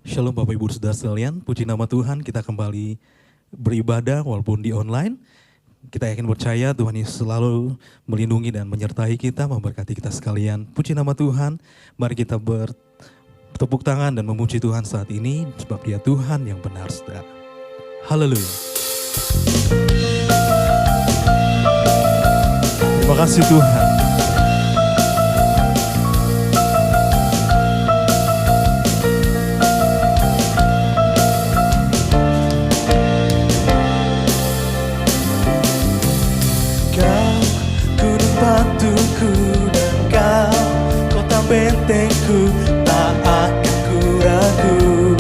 Shalom Bapak Ibu Saudara sekalian, puji nama Tuhan, kita kembali beribadah walaupun di online. Kita yakin percaya Tuhan Yesus selalu melindungi dan menyertai kita, memberkati kita sekalian. Puji nama Tuhan, mari kita bertepuk tangan dan memuji Tuhan saat ini, sebab Dia Tuhan yang benar, saudara. Haleluya. Terima kasih Tuhan. Batuku dan kau, kota bentengku, tak akan ku ragu.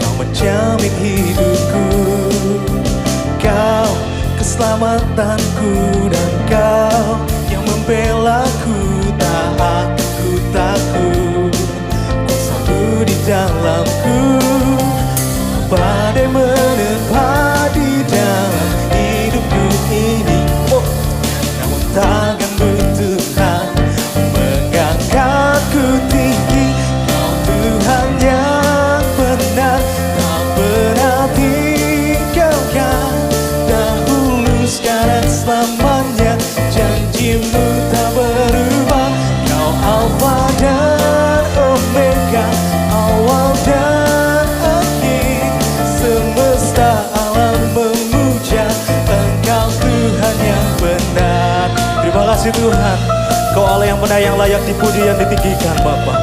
Kau menjamin hidupku, kau keselamatanku, dan kau yang membelaku, tak akan ku takut. Kau selalu di dalamku, badai menerpa di dalam hidupku ini. Tanganmu Tuhan mengangkatku tinggi. Kau Tuhan yang benar, tak pernah tinggalkan. Dahulu, sekarang, selamanya, janjimu tak berubah. Kau Alfa dan Omega, awal dan akhir. Semesta alam memuja Engkau Tuhan yang benar. Terima kasih Tuhan, Kau Allah yang benar, yang layak dipuji, yang ditinggikan Bapa.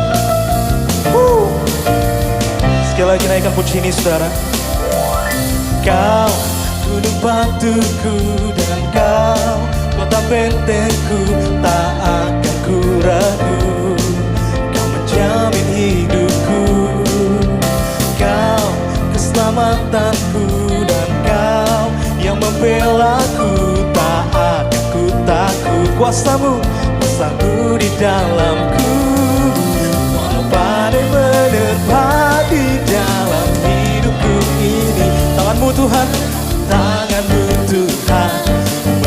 Sekali lagi naikkan puji ini saudara. Kau gunung batuku dan kau kota bentengku, tak akan ku ragu. Kau menjamin hidupku, kau keselamatanku, dan kau yang membelaku, tak akan ku takut. Kuasamu di dalamku, walau badai menerpa di dalam hidupku ini. Tanganmu Tuhan, tanganmu Tuhan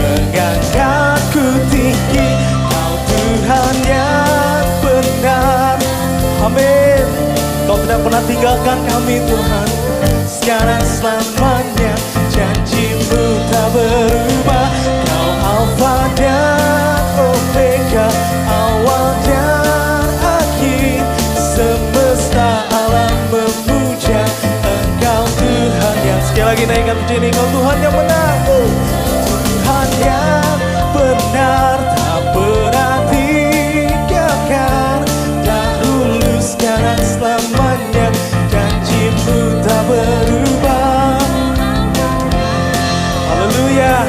mengangkatku tinggi. Kau Tuhan yang benar, amin. Kau tidak pernah tinggalkan kami Tuhan, sekarang selamanya, janjimu tak berubah. Kau Alfa dan Omega, awal dan akhir. Semesta alam memuja Engkau Tuhan yang, sekali lagi naikkan puji ini, Kau Tuhan yang benar. Tuhan yang benar, tak pernah tinggalkan. Dahulu, sekarang, selamanya, janjimu tak berubah. Haleluya.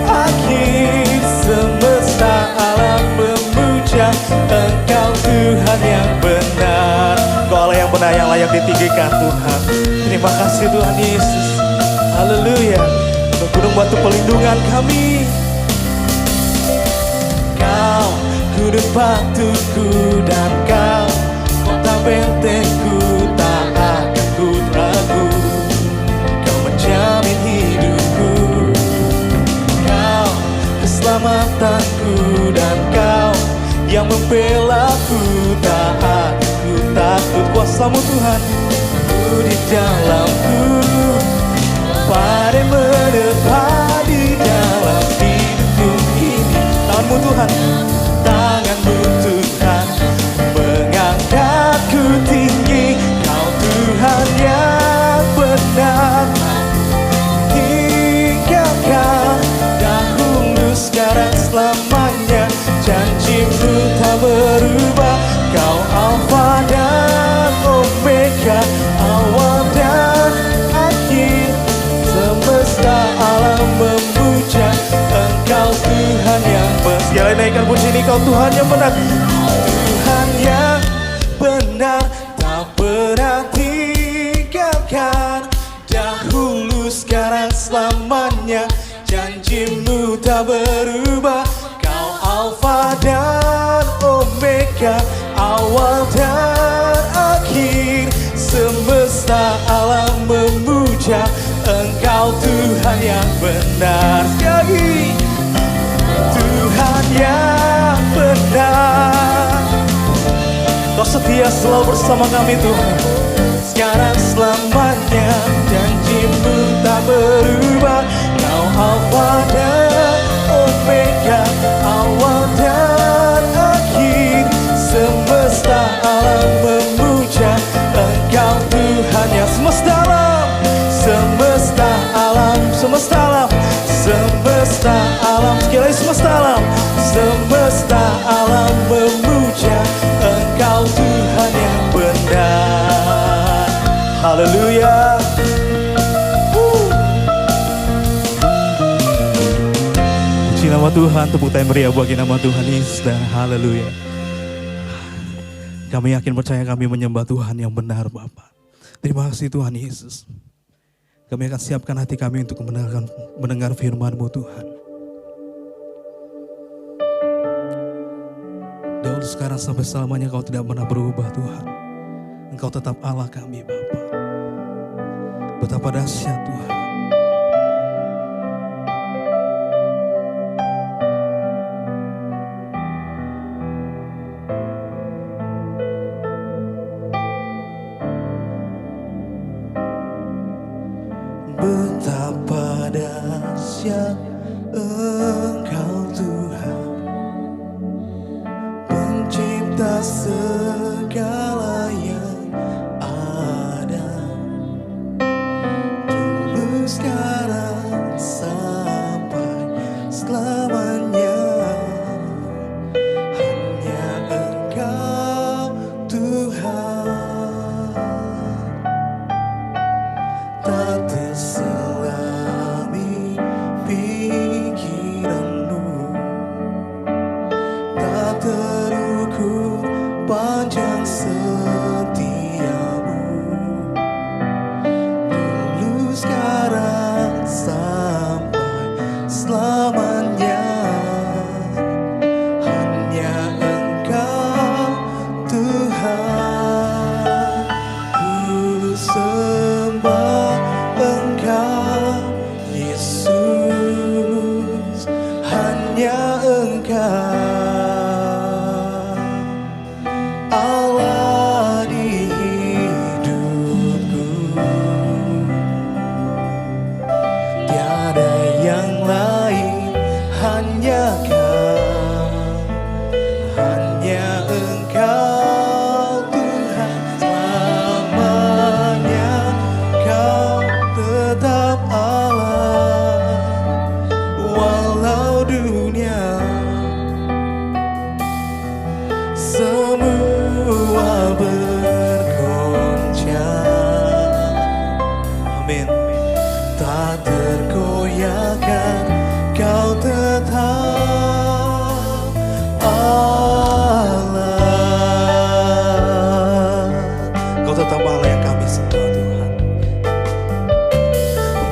Akhir semesta alam memuja Engkau Tuhan yang benar. Kau Allah yang benar, yang layak ditinggikan Tuhan. Terima kasih Tuhan Yesus. Haleluya. Untuk gunung batu pelindungan kami. Kau gunung batuku dan kau kota bentengku, tak akan ku ragu. Kau menjamin hidupku, kau keselamatanku, dan kau yang membelaku, tak akan ku takut. Kuasamu Tuhan di dalamku, badai menerpa di dalam hidupku ini. Tanganmu Tuhan, tanganmu Tuhan mengangkatku tinggi. Kau Tuhan yang benar, tinggalkan. Dahulu, sekarang, selamanya, janjimu tak berubah. Kau Alfa dan Omega, awal dan akhir. Semesta alam memuja Engkau Tuhan yang benar. Sekali naikkan puji ini, Kau Tuhan yang benar. Tuhan yang benar, tak pernah tinggalkan. Dahulu, sekarang, selamanya, janjimu tak berubah. Kau Alfa dan Omega, awal dan akhir. Semesta alam memuja Engkau Tuhan yang benar. Sekali, Tuhan yang benar. Kau setia selalu bersama kami Tuhan. Sekarang selamanya janji-Mu tak berubah. Kau Alfa dan Omega, awal dan akhir. Semesta alam memuja Engkau Tuhan yang semesta alam. Semesta alam, semesta alam, semesta alam, sekali lagi semesta alam. Semesta alam memuja Engkau Tuhan yang benar. Haleluya. Puji nama Tuhan, tepuk tangan meriah bagi nama Tuhan Yesus dan haleluya. Kami yakin percaya kami menyembah Tuhan yang benar Bapa. Terima kasih Tuhan Yesus. Kami akan siapkan hati kami untuk mendengar firman-Mu Tuhan. Dahulu sekarang sampai selamanya Kau tidak pernah berubah Tuhan. Engkau tetap Allah kami Bapa. Betapa dahsyat Tuhan. Betapa dahsyat Engkau Tuhan, pencipta segala yang ada. Dulu sekarang sampai selamanya, hanya Engkau Tuhan. Tak terselami pikiran-Mu, tak terukur panjang setia-Mu. Dulu sekarang sampai selamanya, hanya Engkau Tuhan. Ku sembah Engkau Yesus, hanya Engkau Allah di hidupku. Tiada yang lain, hanya Kau, hanya Engkau Tuhan. Selamanya Kau tetap Allah, walau dunia semua bergoncang. Amin. Tak tergoyahkan, Kau tetap Allah. Kau tetap Allah yang kami sembah Tuhan.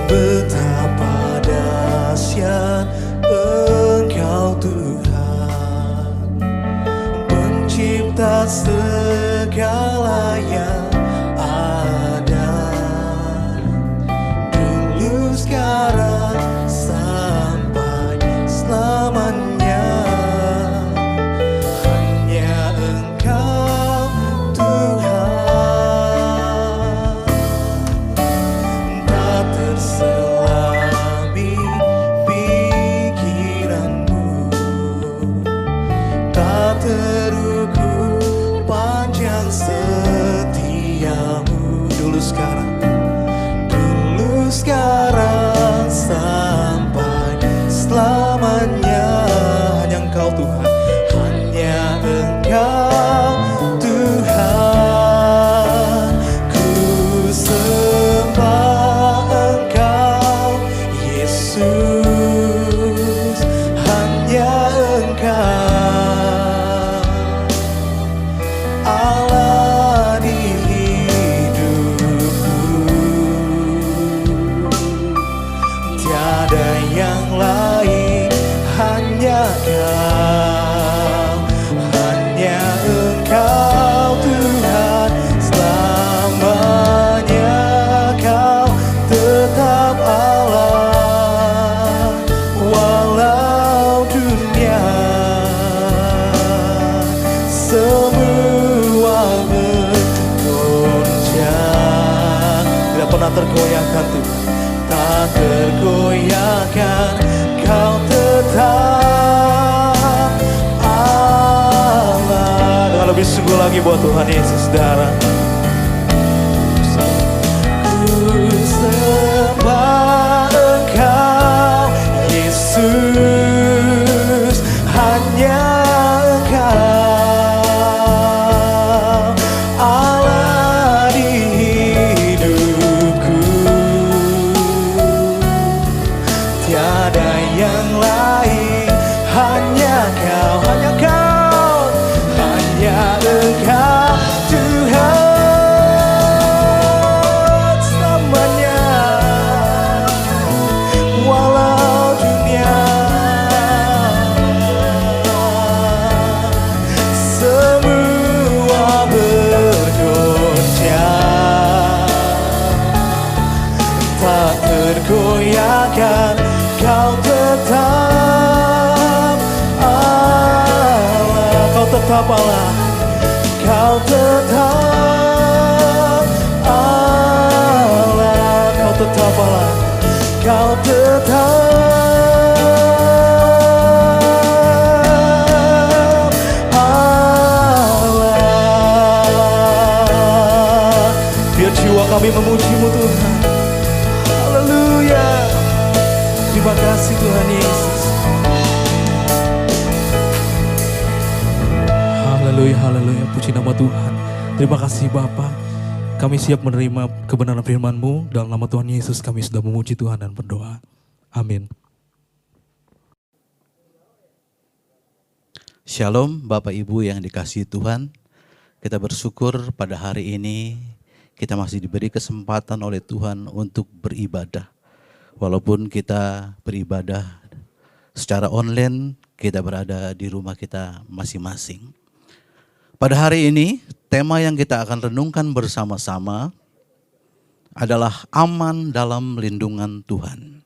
Betapa dahsyat Engkau Tuhan, pencipta segala yang ada. Dulu sekarang sampai selamanya, hanya Engkau Tuhan. Tak terselami pikiran-Mu, tak terukur panjang setia-Mu. Dulu sekarang sampai selamanya, hanya Engkau Tuhan, hanya Engkau Tuhan. Ku sembah Engkau Yesus, hanya Engkau Allah di hidupku. Tiada yang lain, hanya Kau, hanya Engkau Tuhan. Selamanya Kau tetap Allah, walau dunia semua sungguh lagi buat Tuhan Yesus, saudara. Ku sembah Engkau, Yesus, hanya Engkau, Allah di hidupku. Tiada yang lain, hanya Kau, hanya Kau, hanya Engkau, Tuhan selamanya. Walau dunia semua bergoncang, tak tergoyahkan, Kau tetap Allah. Kau tetap Allah, Kau tetap Allah, Kau tetap Allah, Kau tetap Allah. Biar jiwa kami memuji-Mu Tuhan. Haleluya. Terima kasih Tuhan Yesus. Haleluya, haleluya, puji nama Tuhan. Terima kasih Bapa. Kami siap menerima kebenaran firman-Mu. Dalam nama Tuhan Yesus kami sudah memuji Tuhan dan berdoa. Amin. Shalom Bapak Ibu yang dikasihi Tuhan. Kita bersyukur pada hari ini kita masih diberi kesempatan oleh Tuhan untuk beribadah. Walaupun kita beribadah secara online, kita berada di rumah kita masing-masing. Pada hari ini, tema yang kita akan renungkan bersama-sama adalah aman dalam lindungan Tuhan.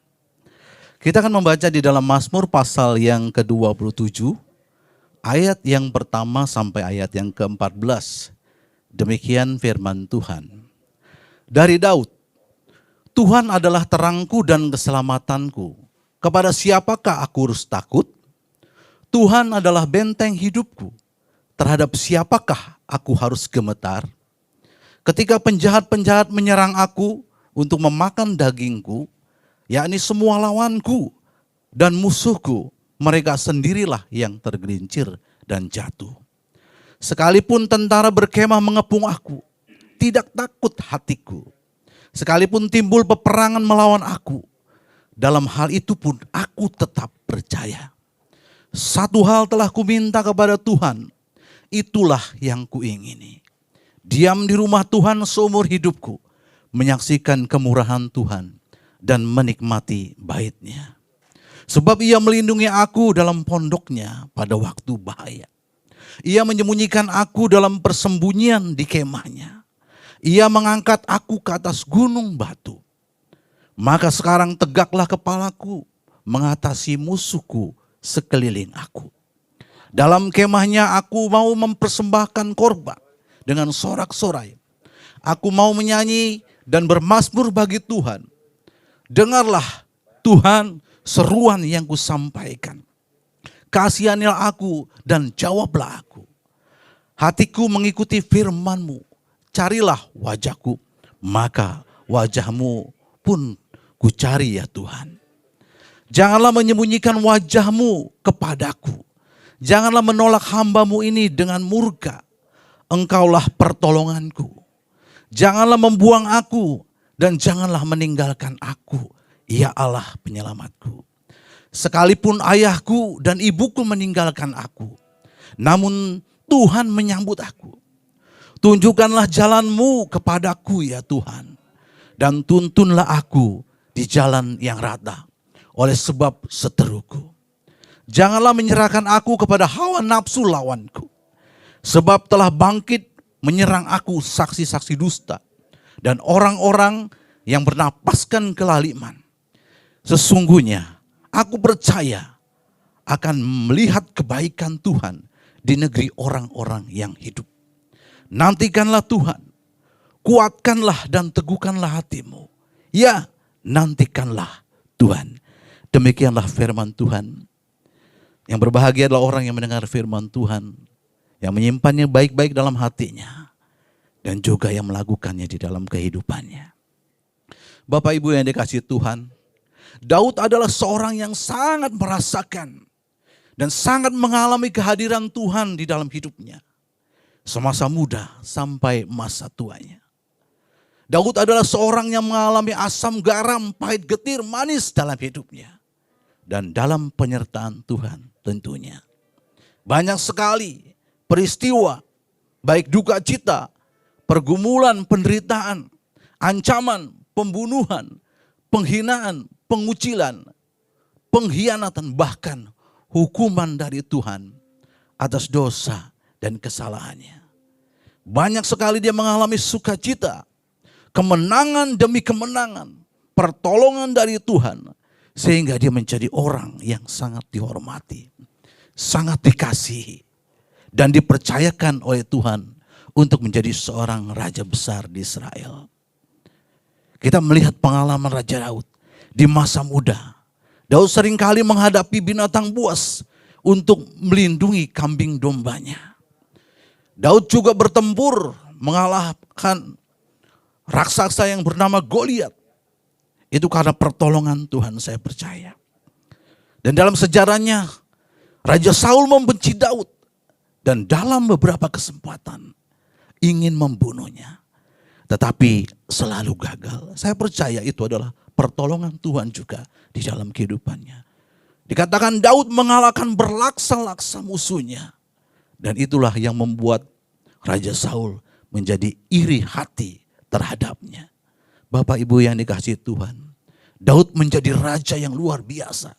Kita akan membaca di dalam Mazmur pasal yang ke-27, ayat yang pertama sampai ayat yang ke-14. Demikian firman Tuhan. Dari Daud, Tuhan adalah terangku dan keselamatanku. Kepada siapakah aku harus takut? Tuhan adalah benteng hidupku. Terhadap siapakah aku harus gemetar? Ketika penjahat-penjahat menyerang aku untuk memakan dagingku, yakni semua lawanku dan musuhku, mereka sendirilah yang tergelincir dan jatuh. Sekalipun tentara berkemah mengepung aku, tidak takut hatiku. Sekalipun timbul peperangan melawan aku, dalam hal itu pun aku tetap percaya. Satu hal telah kuminta kepada Tuhan, itulah yang kuingini. Diam di rumah Tuhan seumur hidupku, menyaksikan kemurahan Tuhan dan menikmati bait-Nya. Sebab Ia melindungi aku dalam pondoknya pada waktu bahaya. Ia menyembunyikan aku dalam persembunyian di kemahnya. Ia mengangkat aku ke atas gunung batu. Maka sekarang tegaklah kepalaku mengatasi musuhku sekeliling aku. Dalam kemahnya aku mau mempersembahkan korban dengan sorak-sorai. Aku mau menyanyi dan bermazmur bagi Tuhan. Dengarlah Tuhan seruan yang kusampaikan. Kasihanilah aku dan jawablah aku. Hatiku mengikuti firman-Mu. Carilah wajahku, maka wajah-Mu pun kucari ya Tuhan. Janganlah menyembunyikan wajah-Mu kepadaku. Janganlah menolak hamba-Mu ini dengan murka. Engkaulah pertolonganku. Janganlah membuang aku dan janganlah meninggalkan aku, ya Allah penyelamatku. Sekalipun ayahku dan ibuku meninggalkan aku, namun Tuhan menyambut aku. Tunjukkanlah jalan-Mu kepadaku ya Tuhan. Dan tuntunlah aku di jalan yang rata oleh sebab seteruku. Janganlah menyerahkan aku kepada hawa nafsu lawanku. Sebab telah bangkit menyerang aku saksi-saksi dusta. Dan orang-orang yang bernapaskan kelaliman. Sesungguhnya aku percaya akan melihat kebaikan Tuhan di negeri orang-orang yang hidup. Nantikanlah Tuhan, kuatkanlah dan teguhkanlah hatimu. Ya, nantikanlah Tuhan. Demikianlah firman Tuhan. Yang berbahagia adalah orang yang mendengar firman Tuhan, yang menyimpannya baik-baik dalam hatinya, dan juga yang melakukannya di dalam kehidupannya. Bapak Ibu yang dikasihi Tuhan, Daud adalah seorang yang sangat merasakan dan sangat mengalami kehadiran Tuhan di dalam hidupnya, semasa muda sampai masa tuanya. Daud adalah seorang yang mengalami asam, garam, pahit, getir, manis dalam hidupnya. Dan dalam penyertaan Tuhan tentunya. Banyak sekali peristiwa, baik duka cita, pergumulan, penderitaan, ancaman, pembunuhan, penghinaan, pengucilan, pengkhianatan, bahkan hukuman dari Tuhan atas dosa dan kesalahannya. Banyak sekali dia mengalami sukacita, kemenangan demi kemenangan, pertolongan dari Tuhan, sehingga dia menjadi orang yang sangat dihormati, sangat dikasihi, dan dipercayakan oleh Tuhan untuk menjadi seorang raja besar di Israel. Kita melihat pengalaman Raja Daud di masa muda. Daud seringkali menghadapi binatang buas untuk melindungi kambing dombanya. Daud juga bertempur mengalahkan raksasa yang bernama Goliat. Itu karena pertolongan Tuhan, saya percaya. Dan dalam sejarahnya, Raja Saul membenci Daud. Dan dalam beberapa kesempatan ingin membunuhnya. Tetapi selalu gagal. Saya percaya itu adalah pertolongan Tuhan juga di dalam kehidupannya. Dikatakan Daud mengalahkan berlaksa-laksa musuhnya. Dan itulah yang membuat Raja Saul menjadi iri hati terhadapnya. Bapak Ibu yang dikasihi Tuhan, Daud menjadi raja yang luar biasa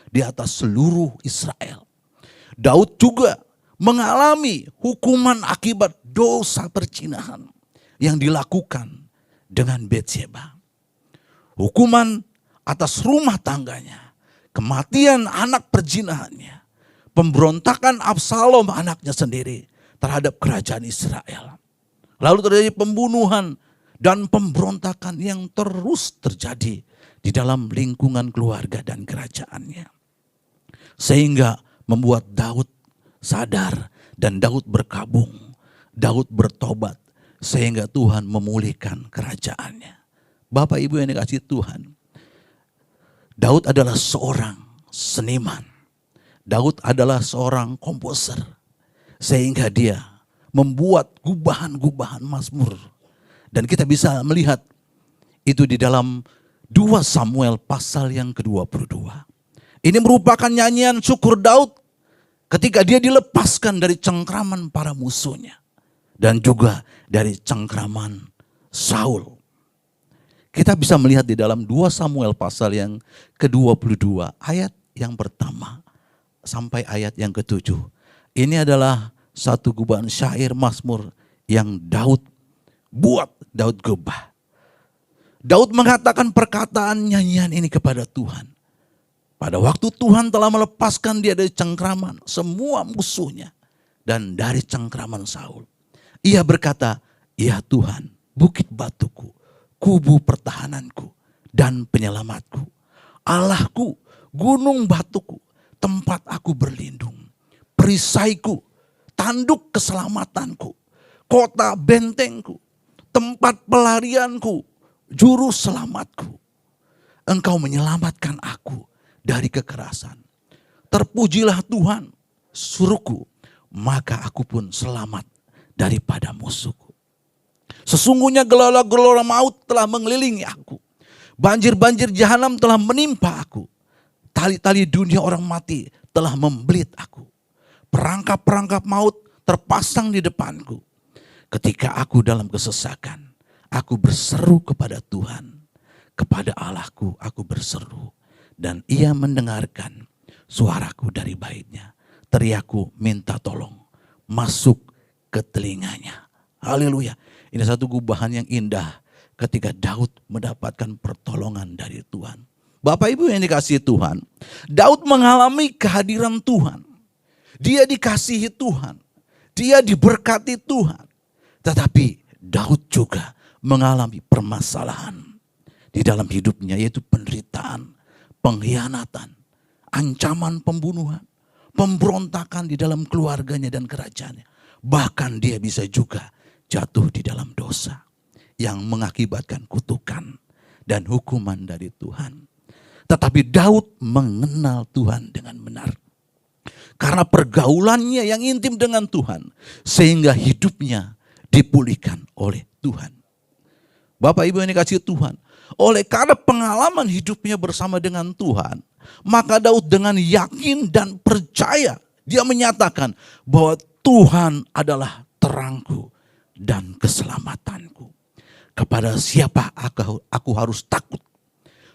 di atas seluruh Israel. Daud juga mengalami hukuman akibat dosa perzinahan yang dilakukan dengan Batsheba. Hukuman atas rumah tangganya, kematian anak perzinahannya, pemberontakan Absalom anaknya sendiri terhadap kerajaan Israel. Lalu terjadi pembunuhan dan pemberontakan yang terus terjadi di dalam lingkungan keluarga dan kerajaannya. Sehingga membuat Daud sadar dan Daud berkabung, Daud bertobat sehingga Tuhan memulihkan kerajaannya. Bapak Ibu yang dikasihi Tuhan, Daud adalah seorang seniman. Daud adalah seorang komposer. Sehingga dia membuat gubahan-gubahan mazmur. Dan kita bisa melihat itu di dalam 2 Samuel pasal yang ke-22. Ini merupakan nyanyian syukur Daud ketika dia dilepaskan dari cengkraman para musuhnya. Dan juga dari cengkraman Saul. Kita bisa melihat di dalam 2 Samuel pasal yang ke-22 ayat yang pertama sampai ayat yang ke-7. Ini adalah satu gubahan syair mazmur yang Daud buat, Daud gubah. Daud mengatakan perkataan nyanyian ini kepada Tuhan. Pada waktu Tuhan telah melepaskan dia dari cengkraman semua musuhnya dan dari cengkraman Saul. Ia berkata, ya Tuhan, bukit batuku, kubu pertahananku dan penyelamatku. Allahku, gunung batuku, tempat aku berlindung. Perisaiku, tanduk keselamatanku, kota bentengku, tempat pelarianku, juru selamatku. Engkau menyelamatkan aku dari kekerasan. Terpujilah Tuhan, suruhku, maka aku pun selamat daripada musuhku. Sesungguhnya gelora-gelora maut telah mengelilingi aku. Banjir-banjir jahanam telah menimpa aku. Tali-tali dunia orang mati telah membelit aku. Perangkap-perangkap maut terpasang di depanku. Ketika aku dalam kesesakan, aku berseru kepada Tuhan. Kepada Allahku aku berseru. Dan ia mendengarkan suaraku dari baitnya. Teriakku minta tolong. Masuk ke telinganya. Haleluya. Ini satu gubahan yang indah ketika Daud mendapatkan pertolongan dari Tuhan. Bapak Ibu yang dikasihi Tuhan, Daud mengalami kehadiran Tuhan. Dia dikasihi Tuhan. Dia diberkati Tuhan. Tetapi Daud juga mengalami permasalahan di dalam hidupnya, yaitu penderitaan, pengkhianatan, ancaman pembunuhan, pemberontakan di dalam keluarganya dan kerajaannya. Bahkan dia bisa juga jatuh di dalam dosa yang mengakibatkan kutukan dan hukuman dari Tuhan. Tetapi Daud mengenal Tuhan dengan benar. Karena pergaulannya yang intim dengan Tuhan, sehingga hidupnya dipulihkan oleh Tuhan. Bapak Ibu yang dikasihi Tuhan, oleh karena pengalaman hidupnya bersama dengan Tuhan, maka Daud dengan yakin dan percaya, dia menyatakan bahwa Tuhan adalah terangku dan keselamatanku. Kepada siapa aku harus takut?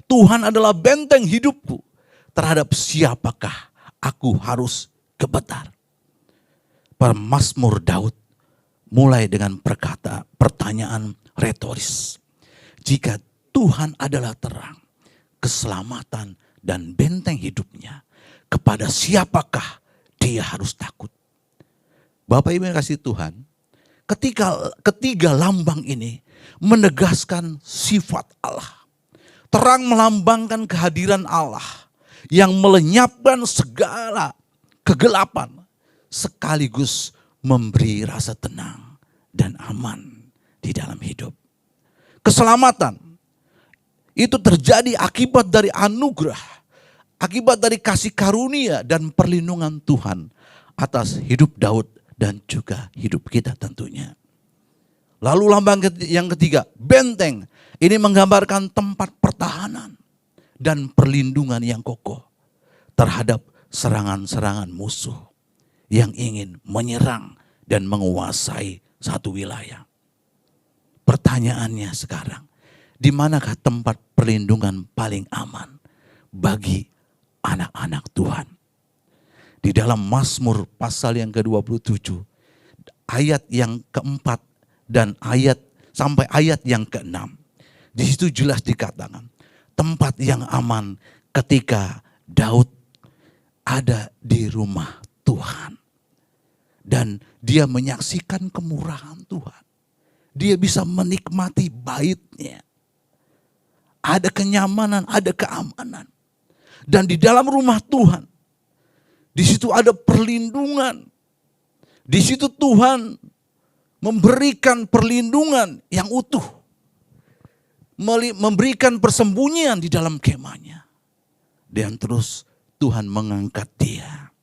Tuhan adalah benteng hidupku. Terhadap siapakah aku harus gemetar? Pemazmur Daud mulai dengan pertanyaan retoris. Jika Tuhan adalah terang, keselamatan, dan benteng hidupnya, kepada siapakah dia harus takut? Bapak Ibu yang kasih Tuhan, ketiga lambang ini menegaskan sifat Allah. Terang melambangkan kehadiran Allah yang melenyapkan segala kegelapan, sekaligus memberi rasa tenang dan aman di dalam hidup. Keselamatan itu terjadi akibat dari anugerah, akibat dari kasih karunia dan perlindungan Tuhan atas hidup Daud dan juga hidup kita tentunya. Lalu lambang yang ketiga, benteng. Ini menggambarkan tempat pertahanan dan perlindungan yang kokoh terhadap serangan-serangan musuh yang ingin menyerang dan menguasai satu wilayah. Pertanyaannya sekarang, di manakah tempat perlindungan paling aman bagi anak-anak Tuhan? Di dalam Mazmur pasal yang ke-27, ayat yang keempat dan sampai ayat yang ke-6. Di situ jelas dikatakan, tempat yang aman ketika Daud ada di rumah Tuhan. Dan dia menyaksikan kemurahan Tuhan. Dia bisa menikmati baitnya. Ada kenyamanan, ada keamanan. Dan di dalam rumah Tuhan, di situ ada perlindungan. Di situ Tuhan memberikan perlindungan yang utuh. Memberikan persembunyian di dalam kemahnya. Dan terus Tuhan mengangkat dia.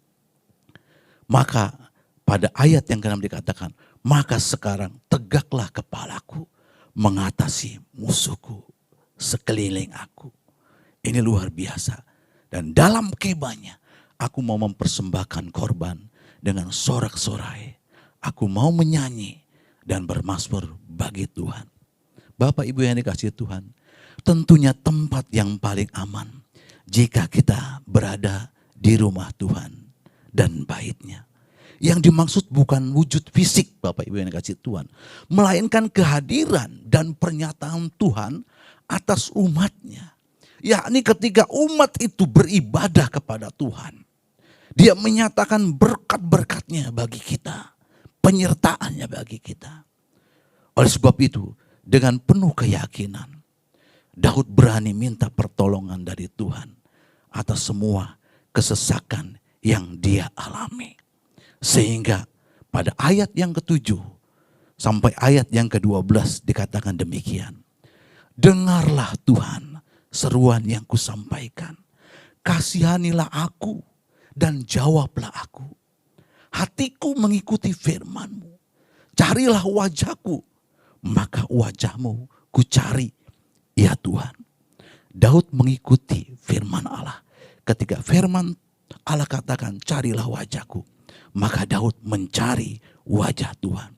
Maka pada ayat yang ke-6 dikatakan, maka sekarang tegaklah kepalaku mengatasi musuhku sekeliling aku. Ini luar biasa. Dan dalam kemahnya aku mau mempersembahkan korban dengan sorak-sorai. Aku mau menyanyi dan bermazmur bagi Tuhan. Bapak Ibu yang dikasihi Tuhan, tentunya tempat yang paling aman jika kita berada di rumah Tuhan dan baitnya. Yang dimaksud bukan wujud fisik Bapak Ibu yang dikasihi Tuhan, melainkan kehadiran dan pernyataan Tuhan atas umatnya. Yakni ketika umat itu beribadah kepada Tuhan, dia menyatakan berkat-berkatnya bagi kita, penyertaannya bagi kita. Oleh sebab itu, dengan penuh keyakinan, Daud berani minta pertolongan dari Tuhan atas semua kesesakan yang dia alami. Sehingga pada ayat yang ke-7 sampai ayat yang ke-12 dikatakan demikian. Dengarlah Tuhan seruan yang kusampaikan. Kasihanilah aku dan jawablah aku. Hatiku mengikuti firman-Mu. Carilah wajahku, maka wajah-Mu ku cari, ya Tuhan. Daud mengikuti firman Allah. Ketika firman Allah katakan carilah wajahku, maka Daud mencari wajah Tuhan.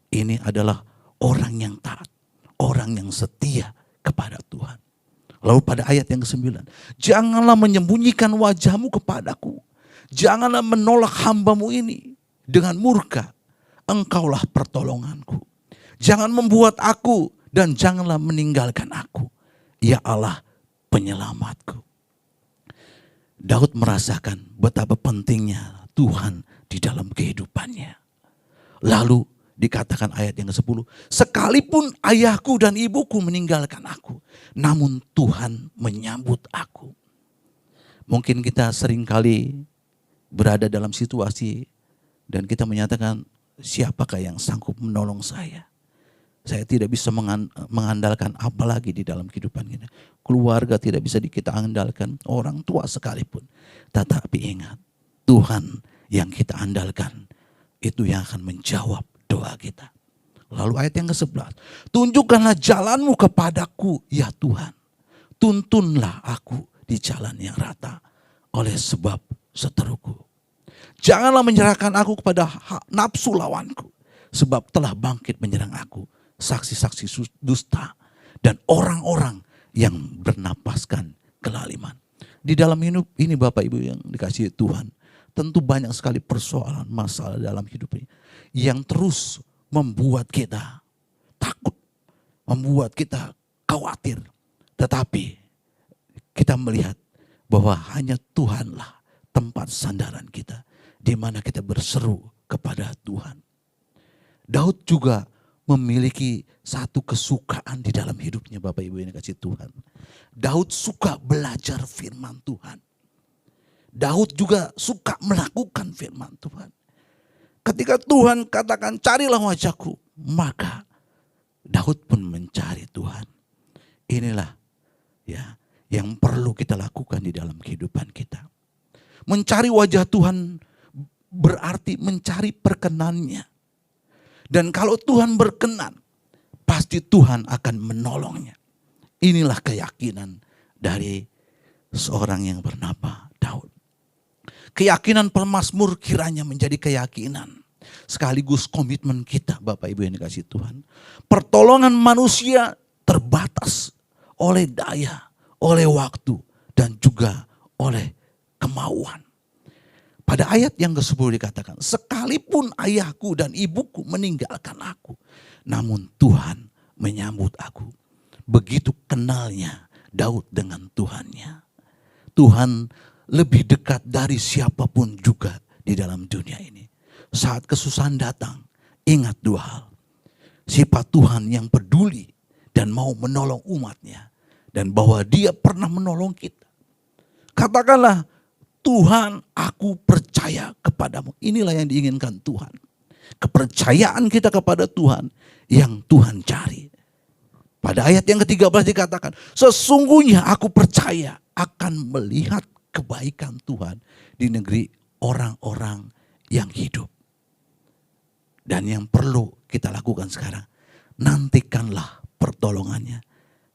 Ini adalah orang yang taat, orang yang setia kepada Tuhan. Lalu pada ayat yang ke-9, janganlah menyembunyikan wajah-Mu kepadaku. Janganlah menolak hamba-Mu ini dengan murka. Engkaulah pertolonganku. Jangan membuat aku dan janganlah meninggalkan aku. Ya Allah, penyelamatku. Daud merasakan betapa pentingnya Tuhan di dalam kehidupannya. Lalu dikatakan ayat yang ke-10, sekalipun ayahku dan ibuku meninggalkan aku, namun Tuhan menyambut aku. Mungkin kita seringkali berada dalam situasi dan kita menyatakan siapakah yang sanggup menolong saya? Saya tidak bisa mengandalkan apa lagi di dalam kehidupan kita. Keluarga tidak bisa kita andalkan, orang tua sekalipun. Tetapi ingat, Tuhan yang kita andalkan, itu yang akan menjawab doa kita. Lalu ayat yang ke-11, tunjukkanlah jalanmu kepadaku ya Tuhan. Tuntunlah aku di jalan yang rata oleh sebab seteruku. Janganlah menyerahkan aku kepada nafsu lawanku, sebab telah bangkit menyerang aku saksi-saksi dusta dan orang-orang yang bernapaskan kelaliman. Di dalam hidup ini Bapak Ibu yang dikasihi Tuhan, tentu banyak sekali persoalan, masalah dalam hidup ini yang terus membuat kita takut, membuat kita khawatir. Tetapi kita melihat bahwa hanya Tuhanlah tempat sandaran kita, di mana kita berseru kepada Tuhan. Daud juga memiliki satu kesukaan di dalam hidupnya Bapak Ibu yang dikasihi Tuhan. Daud suka belajar firman Tuhan. Daud juga suka melakukan firman Tuhan. Ketika Tuhan katakan carilah wajahku, maka Daud pun mencari Tuhan. Inilah ya yang perlu kita lakukan di dalam kehidupan kita. Mencari wajah Tuhan berarti mencari perkenannya. Dan kalau Tuhan berkenan, pasti Tuhan akan menolongnya. Inilah keyakinan dari seorang yang bernama Daud. Keyakinan pemazmur kiranya menjadi keyakinan sekaligus komitmen kita Bapak Ibu yang dikasihi Tuhan. Pertolongan manusia terbatas oleh daya, oleh waktu, dan juga oleh kemauan. Pada ayat yang ke-10 dikatakan, sekalipun ayahku dan ibuku meninggalkan aku, namun Tuhan menyambut aku. Begitu kenalnya Daud dengan Tuhannya. Tuhan lebih dekat dari siapapun juga di dalam dunia ini. Saat kesusahan datang, ingat dua hal. Sifat Tuhan yang peduli dan mau menolong umatnya. Dan bahwa dia pernah menolong kita. Katakanlah, Tuhan, aku percaya kepadamu. Inilah yang diinginkan Tuhan. Kepercayaan kita kepada Tuhan yang Tuhan cari. Pada ayat yang ke-13 dikatakan, sesungguhnya aku percaya akan melihat kebaikan Tuhan di negeri orang-orang yang hidup. Dan yang perlu kita lakukan sekarang, nantikanlah pertolongannya.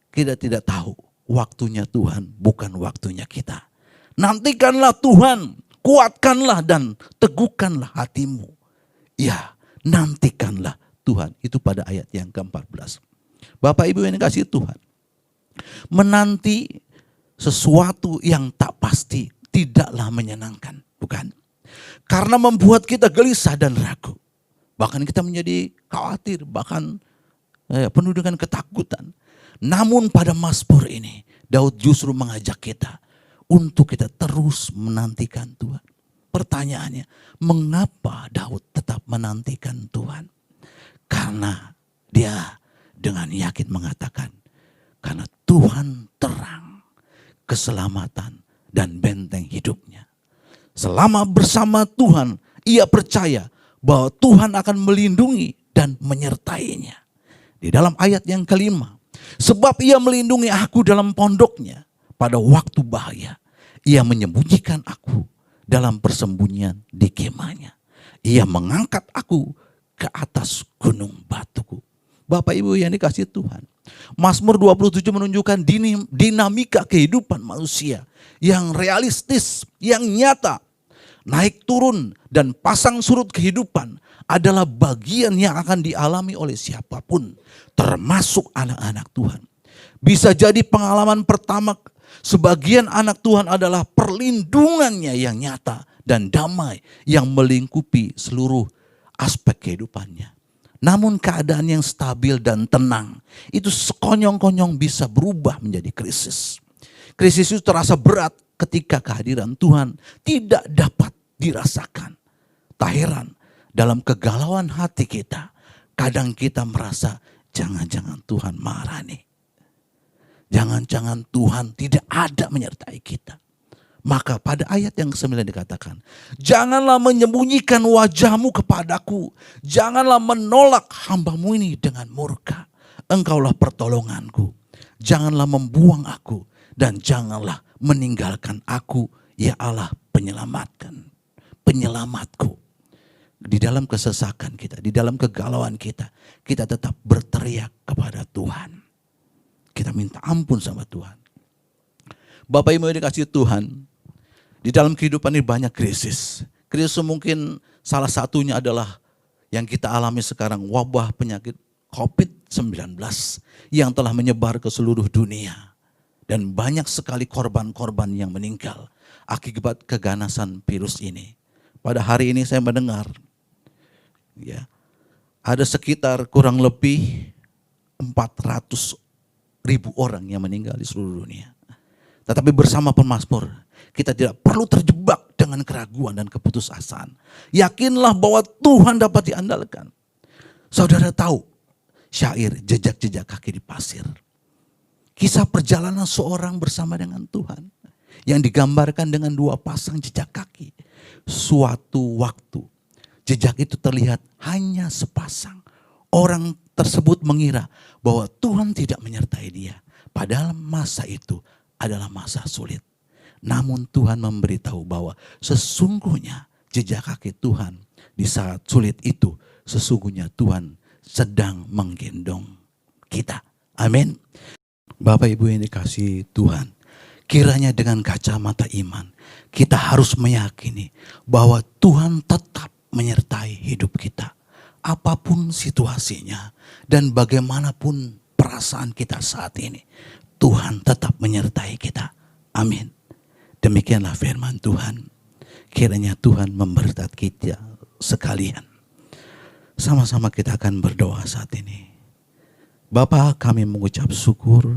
Kita tidak tahu waktunya Tuhan, bukan waktunya kita. Nantikanlah Tuhan, kuatkanlah dan teguhkanlah hatimu. Ya, nantikanlah Tuhan. Itu pada ayat yang ke-14. Bapak Ibu yang dikasihi Tuhan, menanti sesuatu yang tak pasti tidaklah menyenangkan, bukan? Karena membuat kita gelisah dan ragu. Bahkan kita menjadi khawatir, bahkan penuh dengan ketakutan. Namun pada mazmur ini, Daud justru mengajak kita untuk kita terus menantikan Tuhan. Pertanyaannya, mengapa Daud tetap menantikan Tuhan? Karena dia dengan yakin mengatakan, karena Tuhan terang, keselamatan dan benteng hidupnya. Selama bersama Tuhan, ia percaya bahwa Tuhan akan melindungi dan menyertainya. Di dalam ayat yang kelima, sebab ia melindungi aku dalam pondoknya pada waktu bahaya. Ia menyembunyikan aku dalam persembunyian di kemahnya. Ia mengangkat aku ke atas gunung batuku. Bapak Ibu yang dikasihi Tuhan, Mazmur 27 menunjukkan dinamika kehidupan manusia yang realistis, yang nyata. Naik turun dan pasang surut kehidupan adalah bagian yang akan dialami oleh siapapun, termasuk anak-anak Tuhan. Bisa jadi pengalaman pertama sebagian anak Tuhan adalah perlindungannya yang nyata dan damai yang melingkupi seluruh aspek kehidupannya. Namun keadaan yang stabil dan tenang itu sekonyong-konyong bisa berubah menjadi krisis. Krisis itu terasa berat ketika kehadiran Tuhan tidak dapat dirasakan. Tak heran dalam kegalauan hati kita, kadang kita merasa jangan-jangan Tuhan marah nih. Jangan-jangan Tuhan tidak ada menyertai kita. Maka pada ayat yang ke-9 dikatakan, janganlah menyembunyikan wajahmu kepadaku, janganlah menolak hamba-mu ini dengan murka. Engkaulah pertolonganku, janganlah membuang aku, dan janganlah meninggalkan aku, ya Allah penyelamatku. Di dalam kesesakan kita, di dalam kegalauan kita, kita tetap berteriak kepada Tuhan. Kita minta ampun sama Tuhan. Bapak Ibu yang dikasihi Tuhan, di dalam kehidupan ini banyak krisis. Krisis mungkin salah satunya adalah yang kita alami sekarang, wabah penyakit COVID-19 yang telah menyebar ke seluruh dunia. Dan banyak sekali korban-korban yang meninggal akibat keganasan virus ini. Pada hari ini saya mendengar, ya, ada sekitar kurang lebih 400.000 orang yang meninggal di seluruh dunia. Tetapi bersama pemazmur, kita tidak perlu terjebak dengan keraguan dan keputusasaan. Yakinlah bahwa Tuhan dapat diandalkan. Saudara tahu syair jejak-jejak kaki di pasir. Kisah perjalanan seorang bersama dengan Tuhan. Yang digambarkan dengan 2 pasang jejak kaki. Suatu waktu jejak itu terlihat hanya sepasang. Orang tersebut mengira bahwa Tuhan tidak menyertai dia. Padahal masa itu adalah masa sulit. Namun Tuhan memberitahu bahwa sesungguhnya jejak kaki Tuhan di saat sulit itu, sesungguhnya Tuhan sedang menggendong kita. Amin. Bapak Ibu yang dikasihi Tuhan, kiranya dengan kacamata iman kita harus meyakini bahwa Tuhan tetap menyertai hidup kita. Apapun situasinya dan bagaimanapun perasaan kita saat ini, Tuhan tetap menyertai kita. Amin. Demikianlah firman Tuhan. Kiranya Tuhan memberkati kita sekalian. Sama-sama kita akan berdoa saat ini. Bapa, kami mengucap syukur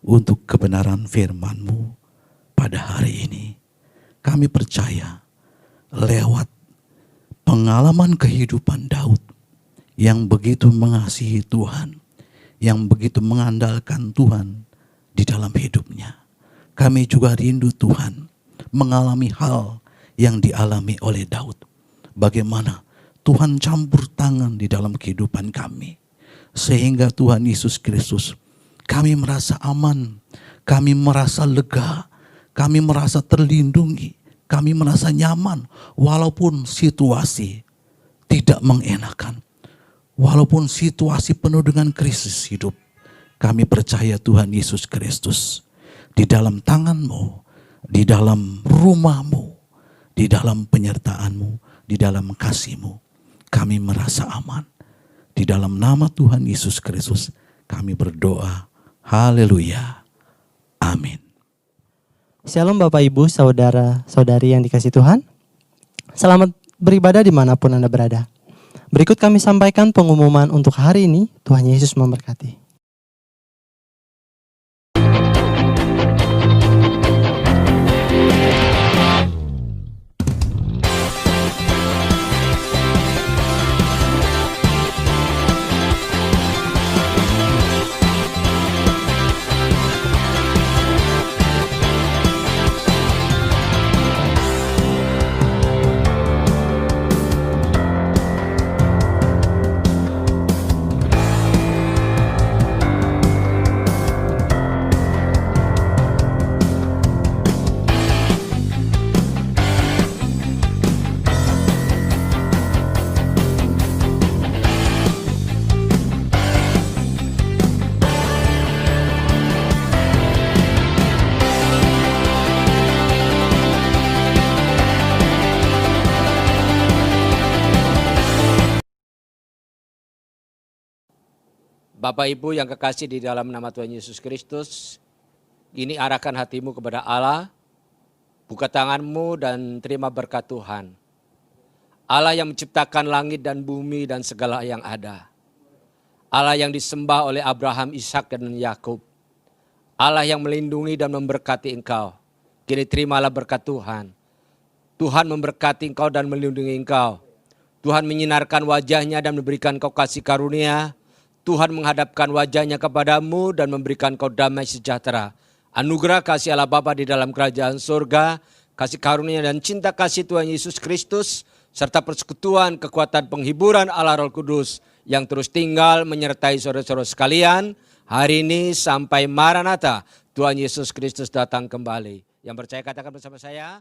untuk kebenaran firman-Mu pada hari ini. Kami percaya lewat pengalaman kehidupan Daud yang begitu mengasihi Tuhan, yang begitu mengandalkan Tuhan di dalam hidupnya. Kami juga rindu Tuhan mengalami hal yang dialami oleh Daud. Bagaimana Tuhan campur tangan di dalam kehidupan kami. Sehingga Tuhan Yesus Kristus, kami merasa aman, kami merasa lega, kami merasa terlindungi, kami merasa nyaman. Walaupun situasi tidak mengenakan, walaupun situasi penuh dengan krisis hidup, kami percaya Tuhan Yesus Kristus di dalam tangan-Mu, di dalam rumah-Mu, di dalam penyertaan-Mu, di dalam kasih-Mu, kami merasa aman. Di dalam nama Tuhan Yesus Kristus kami berdoa. Haleluya. Amin. Shalom Bapak Ibu, saudara-saudari yang dikasihi Tuhan. Selamat beribadah dimanapun Anda berada. Berikut kami sampaikan pengumuman untuk hari ini. Tuhan Yesus memberkati. Bapak Ibu yang kekasih di dalam nama Tuhan Yesus Kristus, ini arahkan hatimu kepada Allah, buka tanganmu dan terima berkat Tuhan. Allah yang menciptakan langit dan bumi dan segala yang ada. Allah yang disembah oleh Abraham, Ishak dan Yakub. Allah yang melindungi dan memberkati engkau. Kini terimalah berkat Tuhan. Tuhan memberkati engkau dan melindungi engkau. Tuhan menyinarkan wajahnya dan memberikan kau kasih karunia. Tuhan menghadapkan wajahnya kepadamu dan memberikan kau damai sejahtera. Anugerah kasih Allah Bapa di dalam kerajaan surga, kasih karunia dan cinta kasih Tuhan Yesus Kristus, serta persekutuan kekuatan penghiburan Allah Roh Kudus yang terus tinggal menyertai saudara-saudara sekalian, hari ini sampai Maranatha, Tuhan Yesus Kristus datang kembali. Yang percaya katakan bersama saya.